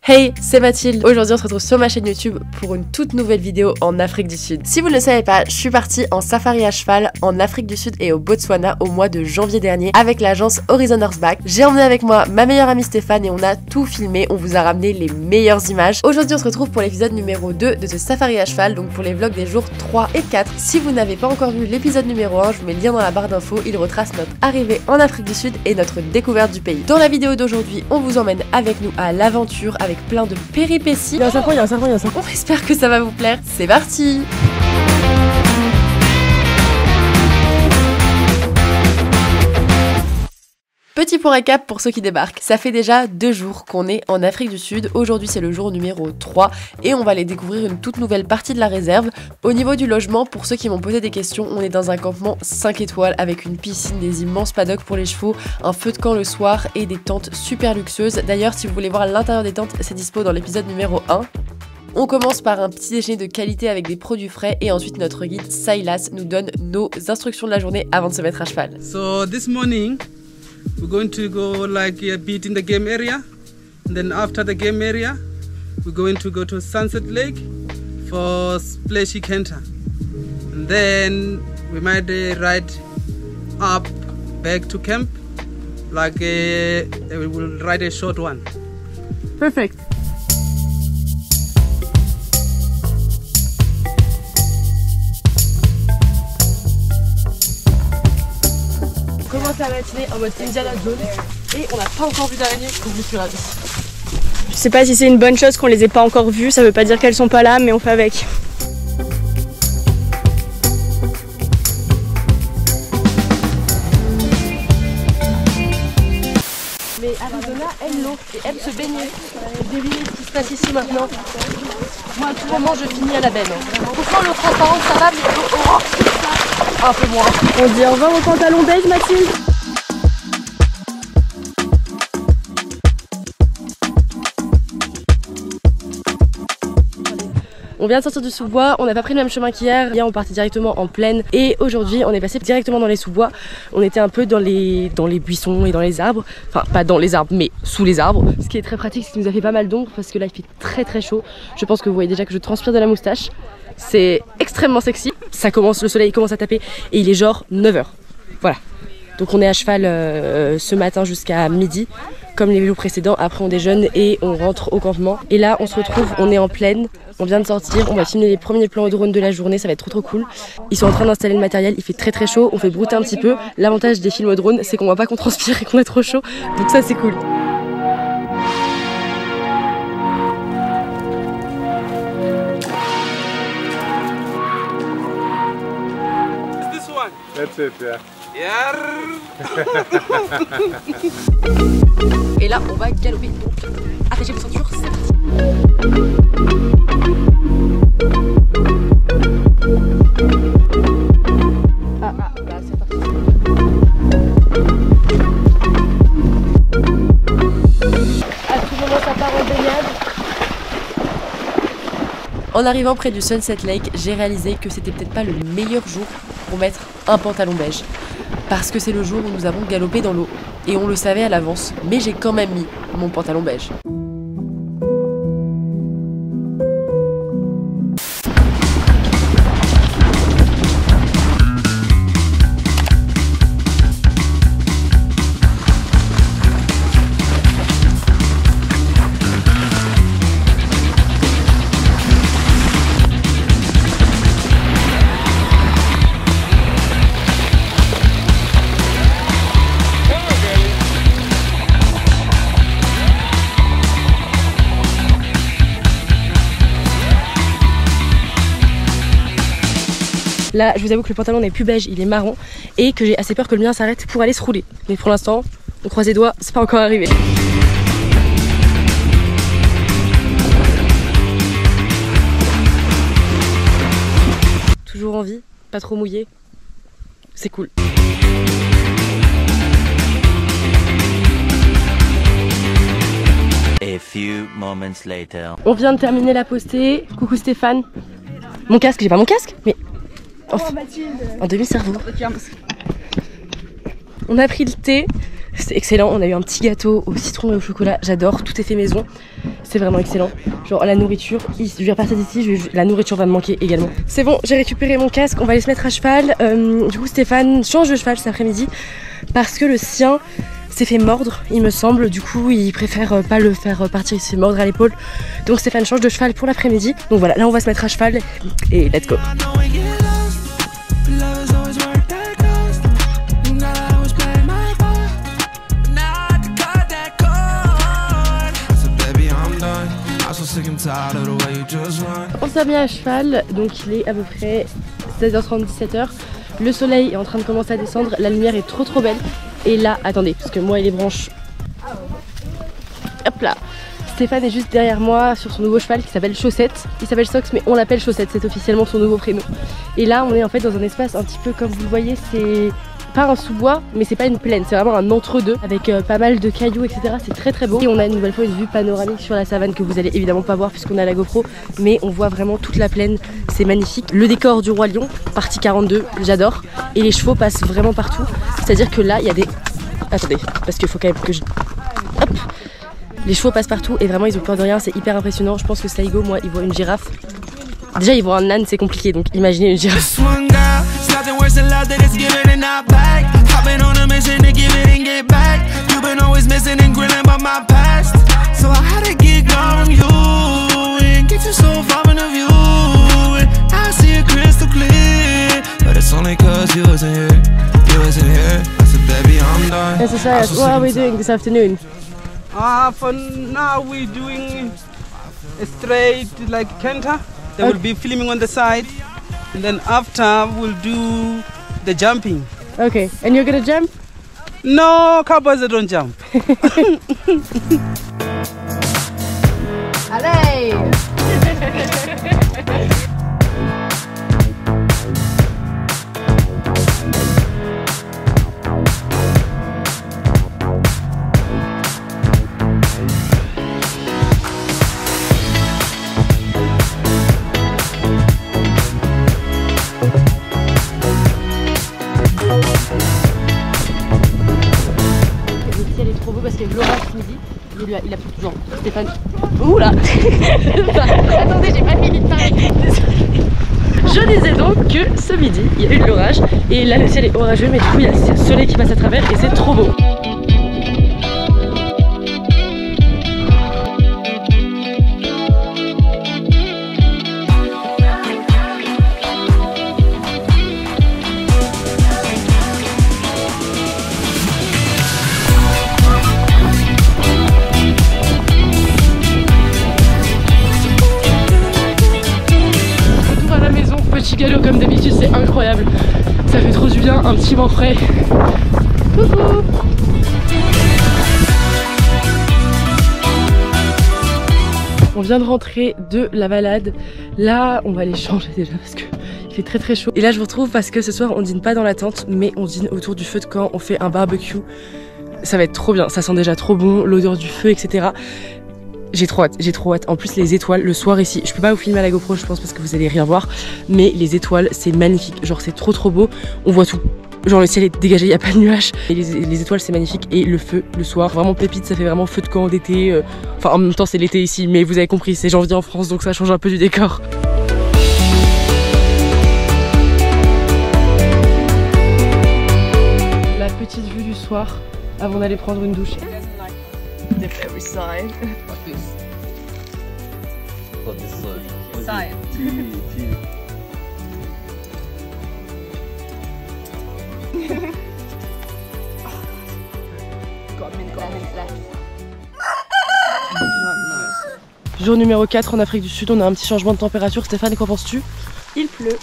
Hey, c'est Mathilde. Aujourd'hui on se retrouve sur ma chaîne YouTube pour une toute nouvelle vidéo en Afrique du Sud. Si vous ne le savez pas, je suis partie en safari à cheval en Afrique du Sud et au Botswana au mois de janvier dernier avec l'agence Horizon Horseback. J'ai emmené avec moi ma meilleure amie Stéphane et on a tout filmé, on vous a ramené les meilleures images. Aujourd'hui on se retrouve pour l'épisode numéro 2 de ce safari à cheval, donc pour les vlogs des jours 3 et 4. Si vous n'avez pas encore vu l'épisode numéro 1, je vous mets le lien dans la barre d'infos, il retrace notre arrivée en Afrique du Sud et notre découverte du pays. Dans la vidéo d'aujourd'hui, on vous emmène avec nous à l'aventure avec plein de péripéties. Il y a un serpent, il y a un serpent, il y a un serpent. On espère que ça va vous plaire. C'est parti! Petit point récap pour ceux qui débarquent, ça fait déjà 2 jours qu'on est en Afrique du Sud, aujourd'hui c'est le jour numéro 3 et on va aller découvrir une toute nouvelle partie de la réserve. Au niveau du logement, pour ceux qui m'ont posé des questions, on est dans un campement 5 étoiles avec une piscine, des immenses paddocks pour les chevaux, un feu de camp le soir et des tentes super luxueuses. D'ailleurs si vous voulez voir l'intérieur des tentes, c'est dispo dans l'épisode numéro 1. On commence par un petit déjeuner de qualité avec des produits frais et ensuite notre guide Silas nous donne nos instructions de la journée avant de se mettre à cheval. So this morning we're going to go like a bit in the game area, and then after the game area we're going to go to Sunset Lake for splashy canter, and then we might ride up back to camp, like we will ride a short one. Perfect. On commence la matinée en mode Indiana Jones et on n'a pas encore vu d'araignée, donc je suis ravie. Je sais pas si c'est une bonne chose qu'on les ait pas encore vues, ça veut pas dire qu'elles sont pas là, mais on fait avec. Mais Arizona aime l'eau et aime se baigner. Devinez ce qui se passe ici maintenant. Moi à tout moment je finis à la benne. Pourquoi l'eau transparente ça va, mais l'eau orange un peu moins. On dit au revoir au pantalon beige, Mathilde. On vient de sortir du sous-bois, on n'a pas pris le même chemin qu'hier. Hier on partait directement en plaine et aujourd'hui on est passé directement dans les sous-bois. On était un peu dans les buissons et dans les arbres. Enfin pas dans les arbres mais sous les arbres. Ce qui est très pratique, c'est qu'il nous a fait pas mal d'ombre parce que là il fait très chaud. Je pense que vous voyez déjà que je transpire de la moustache. C'est extrêmement sexy. Ça commence, le soleil commence à taper et il est genre 9 h. Voilà. Donc on est à cheval ce matin jusqu'à midi. Comme les jours précédents, après on déjeune et on rentre au campement. Et là on se retrouve, on est en plaine, on vient de sortir, on va filmer les premiers plans au drone de la journée, ça va être trop cool. Ils sont en train d'installer le matériel, il fait très chaud, on fait brouter un petit peu. L'avantage des films au drone, c'est qu'on voit pas qu'on transpire et qu'on a trop chaud, donc ça c'est cool. That's it, yeah. Et là on va galoper, donc attachez vos ceintures, c'est parti. Bah c'est parti. À tout moment ça part en baignade. En arrivant près du Sunset Lake, j'ai réalisé que c'était peut-être pas le meilleur jour pour mettre un pantalon beige. Parce que c'est le jour où nous avons galopé dans l'eau. Et on le savait à l'avance, mais j'ai quand même mis mon pantalon beige. Là, je vous avoue que le pantalon n'est plus beige, il est marron et que j'ai assez peur que le mien s'arrête pour aller se rouler. Mais pour l'instant, on croise les doigts, c'est pas encore arrivé. Toujours en vie, pas trop mouillé, c'est cool. A few moments later. On vient de terminer la postée. Coucou Stéphane. Mon casque, j'ai pas mon casque, mais Oh Mathilde. Un demi-cerveau. On a pris le thé, c'était excellent, on a eu un petit gâteau au citron et au chocolat, j'adore, tout est fait maison. c'est vraiment excellent. Genre la nourriture, je vais repartir d'ici, la nourriture va me manquer également. C'est bon, j'ai récupéré mon casque, on va aller se mettre à cheval. Du coup Stéphane change de cheval cet après-midi parce que le sien s'est fait mordre, il me semble. Du coup il préfère pas le faire partir, il s'est fait mordre à l'épaule. Donc Stéphane change de cheval pour l'après-midi. Donc voilà, là on va se mettre à cheval et let's go. On s'est mis à cheval, donc il est à peu près 16h30, 17h. Le soleil est en train de commencer à descendre, la lumière est trop belle. Et là, attendez, parce que moi et les branches... Hop là, Stéphane est juste derrière moi sur son nouveau cheval qui s'appelle Chaussette. Il s'appelle Sox mais on l'appelle Chaussette, c'est officiellement son nouveau prénom. Et là on est en fait dans un espace un petit peu comme vous le voyez, c'est pas un sous-bois mais c'est pas une plaine, c'est vraiment un entre-deux avec pas mal de cailloux etc. C'est très beau. Et on a une nouvelle fois une vue panoramique sur la savane que vous allez évidemment pas voir puisqu'on a la GoPro, mais on voit vraiment toute la plaine, c'est magnifique. Le décor du Roi Lion, partie 42, j'adore. Et les chevaux passent vraiment partout, c'est-à-dire que là il y a des... Attendez, parce qu'il faut quand même que je... Hop. Les chevaux passent partout et vraiment ils ont peur de rien, c'est hyper impressionnant. Je pense que Sligo, moi, il voit une girafe. Déjà il voit un âne, c'est compliqué, donc imaginez une girafe. And so Cyrus, what are we doing this afternoon? For now we're doing a straight like canter. They will be filming on the side, and then after we'll do the jumping. Okay, and you're gonna jump? No, cowboys they don't jump. Allez! Parce qu'il y a eu l'orage ce midi, il a plu toujours. Stéphane. Oula. Attendez, j'ai pas fini de parler. Je disais donc que ce midi, il y a eu de l'orage. Et là, le ciel est orageux, mais du coup, il y a le soleil qui passe à travers et c'est trop beau. Petit galop comme d'habitude, c'est incroyable. Ça fait trop du bien, un petit vent frais. Coucou. On vient de rentrer de la balade. Là, on va aller changer déjà parce que il fait très chaud. Et là, je vous retrouve parce que ce soir, on dîne pas dans la tente, mais on dîne autour du feu de camp. On fait un barbecue. Ça va être trop bien. Ça sent déjà trop bon, l'odeur du feu, etc. J'ai trop hâte. En plus les étoiles le soir ici, je peux pas vous filmer à la GoPro je pense parce que vous allez rien voir, mais les étoiles c'est magnifique, genre c'est trop beau, on voit tout, genre le ciel est dégagé, il y a pas de nuages, et les étoiles c'est magnifique, et le feu le soir, vraiment pépite, ça fait vraiment feu de camp d'été, enfin en même temps c'est l'été ici, mais vous avez compris, c'est janvier en France donc ça change un peu du décor. La petite vue du soir avant d'aller prendre une douche. Every side. Like this. What this is? Science. Jour numéro 4 en Afrique du Sud, on a un petit changement de température. Stéphane, qu'en penses-tu? Il pleut.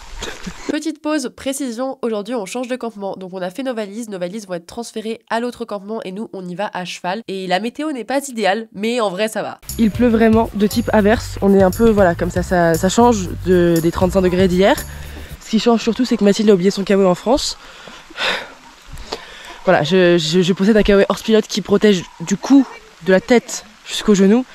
Petite pause, précision, aujourd'hui on change de campement, donc on a fait nos valises vont être transférées à l'autre campement et nous on y va à cheval. Et la météo n'est pas idéale, mais en vrai ça va. Il pleut vraiment de type averse, on est un peu, voilà, comme ça change des 35 degrés d'hier. Ce qui change surtout c'est que Mathilde a oublié son kawaii en France. Voilà, je possède un kawaii hors pilote qui protège du cou, de la tête jusqu'aux genoux.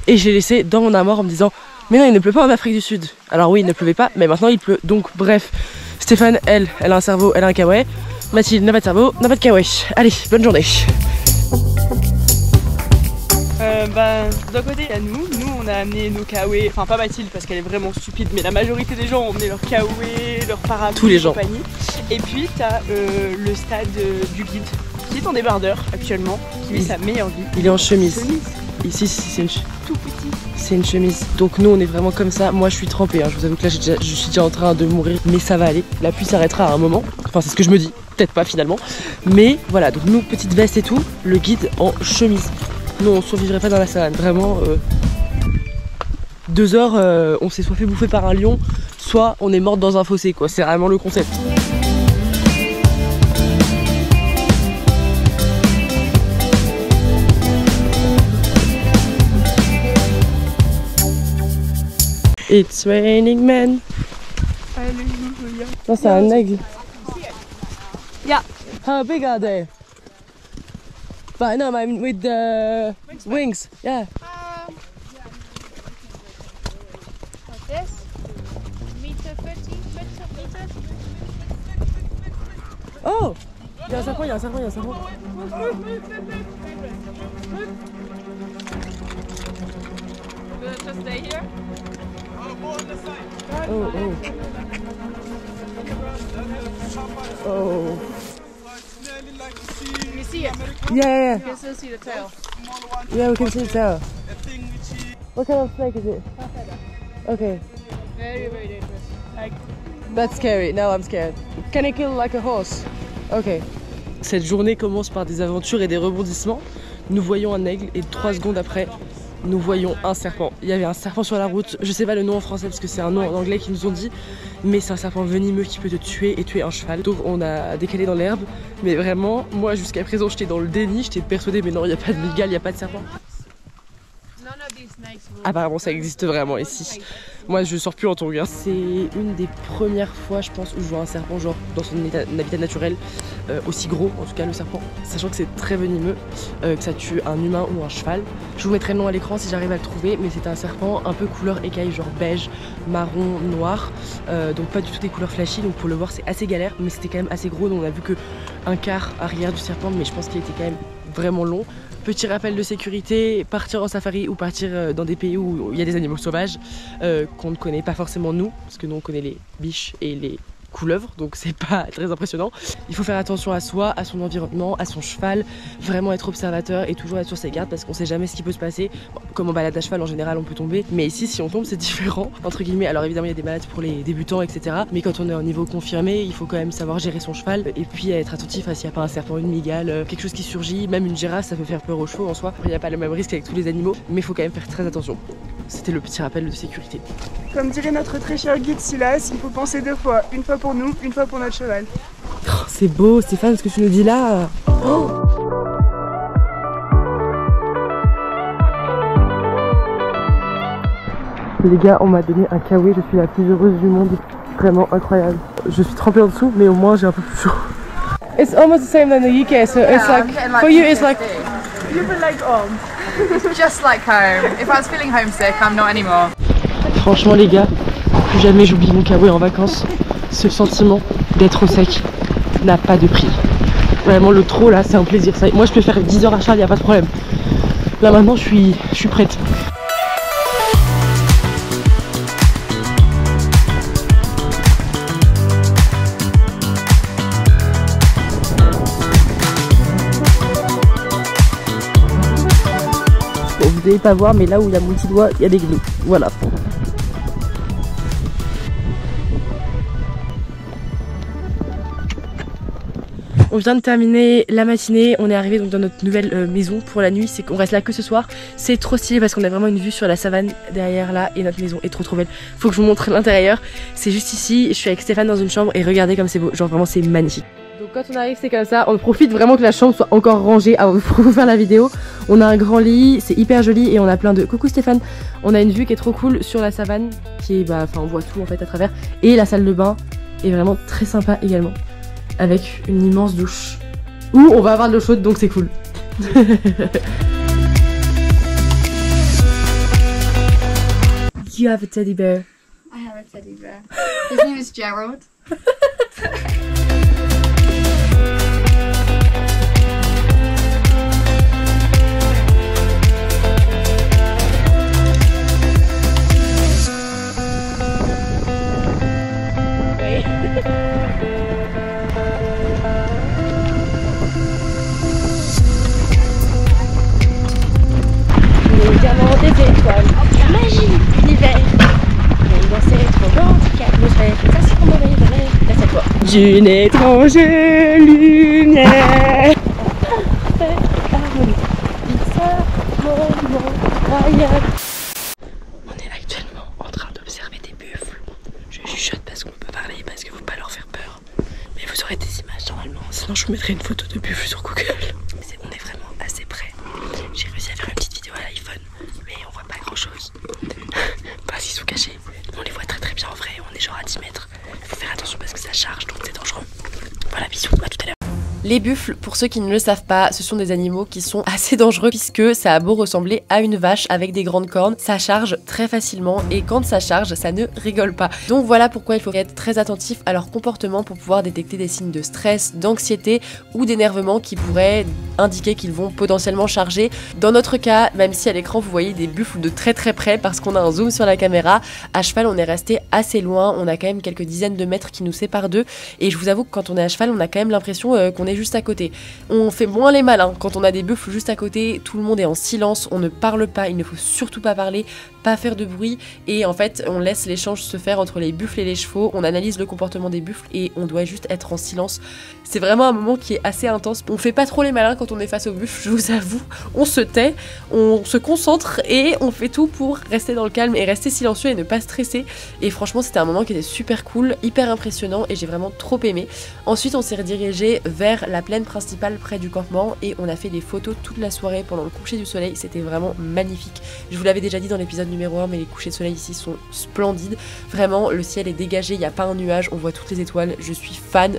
Et je l'ai laissé dans mon armoire en me disant mais non, il ne pleut pas en Afrique du Sud. Alors oui, il ne pleuvait pas, mais maintenant il pleut. Donc bref, Stéphane, elle a un cerveau, elle a un kawaii. Mathilde n'a pas de cerveau, n'a pas de kawaii. Allez, bonne journée. D'un côté, il y a nous on a amené nos kawaii, enfin pas Mathilde parce qu'elle est vraiment stupide, mais la majorité des gens ont emmené leurs kawaii, leurs parapluies, tous les gens. compagnie. Et puis t'as le stade du guide qui est en débardeur actuellement, qui vit sa meilleure vie. Il est en chemise. Ici c'est une tout petit. C'est une chemise. Donc nous on est vraiment comme ça. Moi je suis trempée, hein. Je vous avoue que là je suis déjà en train de mourir, mais ça va aller. La pluie s'arrêtera à un moment. Enfin c'est ce que je me dis. Peut-être pas finalement. Mais voilà, donc nous petite veste et tout, le guide en chemise. Nous on survivrait pas dans la savane. Vraiment 2 heures, on s'est soit fait bouffer par un lion, soit on est morte dans un fossé quoi. C'est vraiment le concept. It's raining men. Alléluia. Non, c'est un aigle. Yeah. How big are they? But no, I mean with the wings. Yeah. Like this. Meter 50 meters. Oh! Il y a un serpent, il y a un serpent, il y a un serpent. Just stay here. Oh, oh. Oh. Can you see it? Yeah. You can still see the tail. Yeah, we can see the tail. What kind of snake is it? Okay. Very, very dangerous. Like, That's scary. Now I'm scared. Can it kill like a horse? Okay. Cette journée commence par des aventures et des rebondissements. Nous voyons un aigle et 3 secondes après, nous voyons un serpent. Il y avait un serpent sur la route, je sais pas le nom en français parce que c'est un nom en anglais qu'ils nous ont dit, mais c'est un serpent venimeux qui peut te tuer et tuer un cheval. Donc on a décalé dans l'herbe, mais vraiment, moi jusqu'à présent j'étais dans le déni, j'étais persuadée mais non, il n'y a pas de mygale, il n'y a pas de serpent. none of these snakes will. Apparemment ça existe vraiment ici. Moi je sors plus en tongue. C'est une des premières fois je pense où je vois un serpent genre dans son habitat naturel aussi gros, en tout cas le serpent, sachant que c'est très venimeux, que ça tue un humain ou un cheval. Je vous mettrai le nom à l'écran si j'arrive à le trouver, mais c'est un serpent un peu couleur écaille, genre beige, marron, noir, donc pas du tout des couleurs flashy, donc pour le voir c'est assez galère, mais c'était quand même assez gros, donc on a vu que un quart arrière du serpent, mais je pense qu'il était quand même vraiment long. Petit rappel de sécurité, partir en safari ou partir dans des pays où il y a des animaux sauvages qu'on ne connaît pas forcément nous, parce que nous on connaît les biches et les couleuvres, donc c'est pas très impressionnant. Il faut faire attention à soi, à son environnement, à son cheval, vraiment être observateur et toujours être sur ses gardes parce qu'on sait jamais ce qui peut se passer. Bon, comme en balade à cheval en général on peut tomber, mais ici si on tombe c'est différent entre guillemets. Alors évidemment il y a des balades pour les débutants etc, mais quand on est au niveau confirmé il faut quand même savoir gérer son cheval et puis être attentif à s'il n'y a pas un serpent, une mygale, quelque chose qui surgit. Même une girafe ça peut faire peur aux chevaux en soi, il n'y a pas le même risque avec tous les animaux, mais il faut quand même faire très attention. C'était le petit rappel de sécurité. Comme dirait notre très cher guide Silas, il faut penser 2 fois. Une fois pour nous, une fois pour notre cheval. Oh, c'est beau Stéphane ce que tu nous dis là. Oh. Les gars, on m'a donné un kawaii, je suis la plus heureuse du monde. Vraiment incroyable. Je suis trempée en dessous, mais au moins j'ai un peu plus chaud. It's almost the same than the UK, so it's like for you it's like You feel like home. Just like home. If I was feeling homesick, I'm not anymore. Franchement les gars, plus jamais j'oublie mon kawaii en vacances. Ce sentiment d'être au sec n'a pas de prix. Vraiment le trot là c'est un plaisir. Ça, moi je peux faire 10 heures à cheval, y a pas de problème. Là maintenant je suis prête. Bon, vous devez pas voir mais là où il y a mon petit doigt il y a des gnous. Voilà. On vient de terminer la matinée, on est arrivé donc dans notre nouvelle maison pour la nuit, c'est qu'on reste là que ce soir. C'est trop stylé parce qu'on a vraiment une vue sur la savane derrière là et notre maison est trop belle. Faut que je vous montre l'intérieur, c'est juste ici, je suis avec Stéphane dans une chambre et regardez comme c'est beau, genre vraiment c'est magnifique. Donc quand on arrive c'est comme ça, on profite vraiment que la chambre soit encore rangée avant de vous faire la vidéo. On a un grand lit, c'est hyper joli et on a plein de... Coucou Stéphane. On a une vue qui est trop cool sur la savane, qui est, enfin on voit tout en fait à travers. Et la salle de bain est vraiment très sympa également. Avec une immense douche où on va avoir de l'eau chaude donc c'est cool. You have a teddy bear. I have a teddy bear. His name is Gerald. d'une étrange lumière. On est actuellement en train d'observer des buffles. Je chuchote parce qu'on peut parler, parce qu'il ne faut pas leur faire peur. Mais vous aurez des images normalement, sinon je vous mettrai une photo de buffle sur Google. On est vraiment assez près. J'ai réussi à faire une petite vidéo à l'iPhone, mais on voit pas grand chose. Parce qu'ils sont cachés. On les voit très très bien en vrai, on est genre à 10 mètres. Il faut faire attention parce que ça charge, donc c'est dangereux. Voilà, bisous, à tout à l'heure. Les buffles, pour ceux qui ne le savent pas, ce sont des animaux qui sont assez dangereux puisque ça a beau ressembler à une vache avec des grandes cornes, ça charge très facilement et quand ça charge, ça ne rigole pas. Donc voilà pourquoi il faut être très attentif à leur comportement pour pouvoir détecter des signes de stress, d'anxiété ou d'énervement qui pourraient indiquer qu'ils vont potentiellement charger. Dans notre cas, même si à l'écran vous voyez des buffles de très très près parce qu'on a un zoom sur la caméra, à cheval on est resté assez loin, on a quand même quelques dizaines de mètres qui nous séparent d'eux et je vous avoue que quand on est à cheval on a quand même l'impression qu'on est juste à côté. On fait moins les malins quand on a des buffles juste à côté, tout le monde est en silence, on ne parle pas, il ne faut surtout pas parler, pas faire de bruit et en fait on laisse l'échange se faire entre les buffles et les chevaux, on analyse le comportement des buffles et on doit juste être en silence. C'est vraiment un moment qui est assez intense. On fait pas trop les malins quand on est face aux buffles, je vous avoue. On se tait, on se concentre et on fait tout pour rester dans le calme et rester silencieux et ne pas stresser. Et franchement c'était un moment qui était super cool, hyper impressionnant et j'ai vraiment trop aimé. Ensuite on s'est redirigé vers la plaine principale près du campement et on a fait des photos toute la soirée pendant le coucher du soleil, c'était vraiment magnifique. Je vous l'avais déjà dit dans l'épisode numéro 1 mais les couchers de soleil ici sont splendides. Vraiment le ciel est dégagé, il n'y a pas un nuage, on voit toutes les étoiles, je suis fan.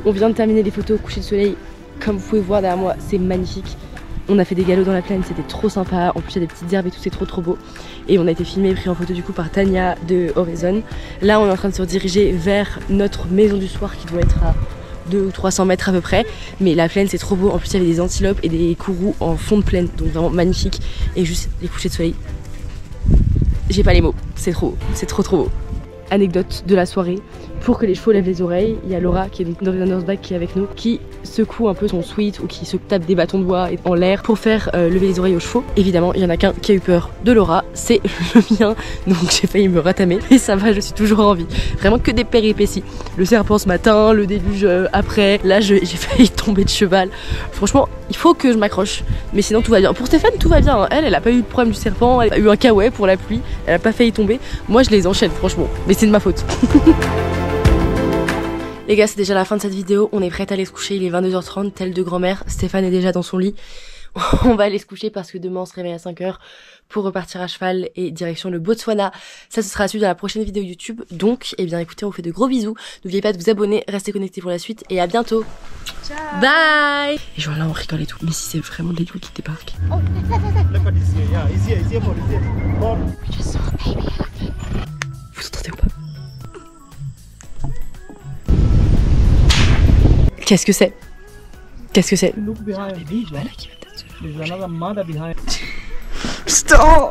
On vient de terminer les photos au coucher de soleil, comme vous pouvez voir derrière moi, c'est magnifique. On a fait des galops dans la plaine, c'était trop sympa, en plus il y a des petites herbes et tout, c'est trop beau. Et on a été filmé et pris en photo du coup par Tania de Horizon. Là on est en train de se rediriger vers notre maison du soir qui doit être à 200 ou 300 mètres à peu près. Mais la plaine c'est trop beau, en plus il y avait des antilopes et des kourous en fond de plaine, donc vraiment magnifique. Et juste les couchers de soleil, j'ai pas les mots, c'est trop beau. Anecdote de la soirée, pour que les chevaux lèvent les oreilles, il y a Laura qui est donc dans Northback qui est avec nous, qui secoue un peu son sweat ou qui se tape des bâtons de bois en l'air pour faire lever les oreilles aux chevaux. Évidemment il y en a qu'un qui a eu peur de Laura, c'est le mien, donc j'ai failli me ratamer, mais ça va, je suis toujours en vie. Vraiment que des péripéties, le serpent ce matin, le déluge après, là j'ai failli tomber de cheval. Franchement il faut que je m'accroche, mais sinon tout va bien. Pour Stéphane tout va bien, hein. Elle a pas eu de problème du serpent, elle a eu un kawaii pour la pluie, elle a pas failli tomber. Moi je les enchaîne franchement, mais c'est de ma faute. Les gars, c'est déjà la fin de cette vidéo, on est prête à aller se coucher, il est 22h30, tel de grand-mère, Stéphane est déjà dans son lit. On va aller se coucher parce que demain on se réveille à 5h pour repartir à cheval et direction le Botswana. Ça ce sera à suivre dans la prochaine vidéo YouTube. Donc, eh bien écoutez, on vous fait de gros bisous. N'oubliez pas de vous abonner, restez connectés pour la suite et à bientôt. Ciao. Bye. Et genre là on rigole et tout, mais si c'est vraiment des loups qui débarquent. Vous entendez ou pas? Qu'est-ce que c'est? Qu'est-ce que c'est? Stop!